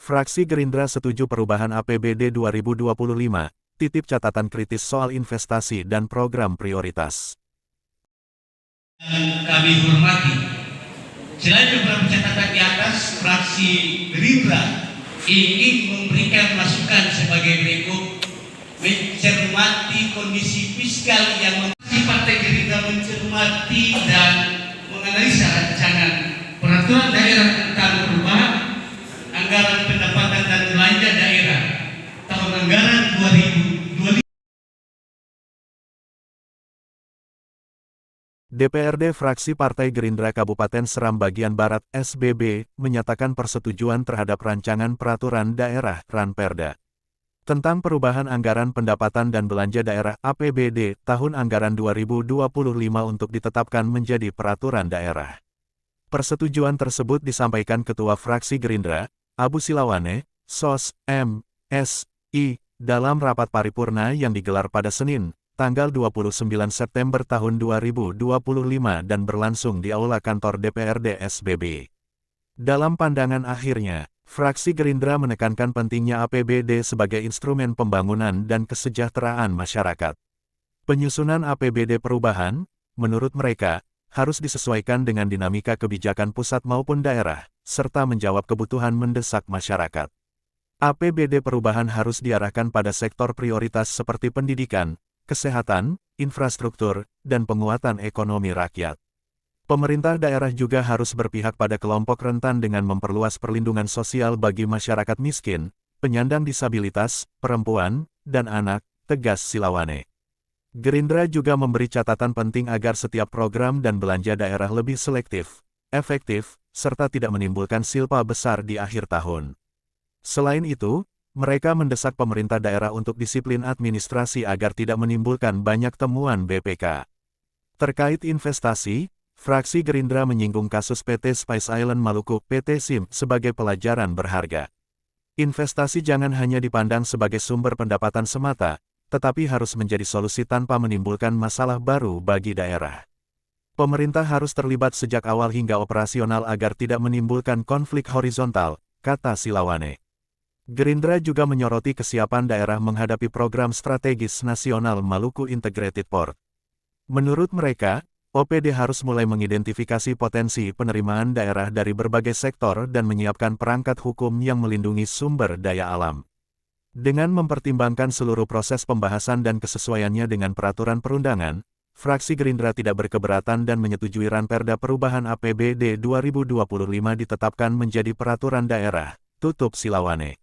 Fraksi Gerindra setuju perubahan APBD 2025, titip catatan kritis soal investasi dan program prioritas. Kami hormati, selain beberapa catatan di atas, fraksi Gerindra ingin memberikan masukan sebagai berikut: mencermati kondisi fiskal yang Partai Gerindra mencermati dan menganalisa rancangan peraturan daerah tentang perubahan anggaran pendapatan dan belanja daerah tahun anggaran 2025. DPRD Fraksi Partai Gerindra Kabupaten Seram Bagian Barat (SBB) menyatakan persetujuan terhadap rancangan peraturan daerah (Ranperda) tentang perubahan anggaran pendapatan dan belanja daerah APBD tahun anggaran 2025 untuk ditetapkan menjadi peraturan daerah. Persetujuan tersebut disampaikan Ketua Fraksi Gerindra, Abu Silawane, SOS, M.Si, dalam rapat paripurna yang digelar pada Senin, tanggal 29 September tahun 2025 dan berlangsung di Aula Kantor DPRD SBB. Dalam pandangan akhirnya, Fraksi Gerindra menekankan pentingnya APBD sebagai instrumen pembangunan dan kesejahteraan masyarakat. Penyusunan APBD perubahan, menurut mereka, harus disesuaikan dengan dinamika kebijakan pusat maupun daerah, serta menjawab kebutuhan mendesak masyarakat. APBD perubahan harus diarahkan pada sektor prioritas seperti pendidikan, kesehatan, infrastruktur, dan penguatan ekonomi rakyat. Pemerintah daerah juga harus berpihak pada kelompok rentan dengan memperluas perlindungan sosial bagi masyarakat miskin, penyandang disabilitas, perempuan, dan anak, tegas Silawane. Gerindra juga memberi catatan penting agar setiap program dan belanja daerah lebih selektif, efektif, serta tidak menimbulkan silpa besar di akhir tahun. Selain itu, mereka mendesak pemerintah daerah untuk disiplin administrasi agar tidak menimbulkan banyak temuan BPK. Terkait investasi, Fraksi Gerindra menyinggung kasus PT Spice Island Maluku (PT SIM) sebagai pelajaran berharga. Investasi jangan hanya dipandang sebagai sumber pendapatan semata, tetapi harus menjadi solusi tanpa menimbulkan masalah baru bagi daerah. Pemerintah harus terlibat sejak awal hingga operasional agar tidak menimbulkan konflik horizontal, kata Silawane. Gerindra juga menyoroti kesiapan daerah menghadapi program strategis nasional Maluku Integrated Port. Menurut mereka, OPD harus mulai mengidentifikasi potensi penerimaan daerah dari berbagai sektor dan menyiapkan perangkat hukum yang melindungi sumber daya alam. Dengan mempertimbangkan seluruh proses pembahasan dan kesesuaiannya dengan peraturan perundangan, Fraksi Gerindra tidak berkeberatan dan menyetujui Ranperda perubahan APBD 2025 ditetapkan menjadi peraturan daerah, tutup Silawane.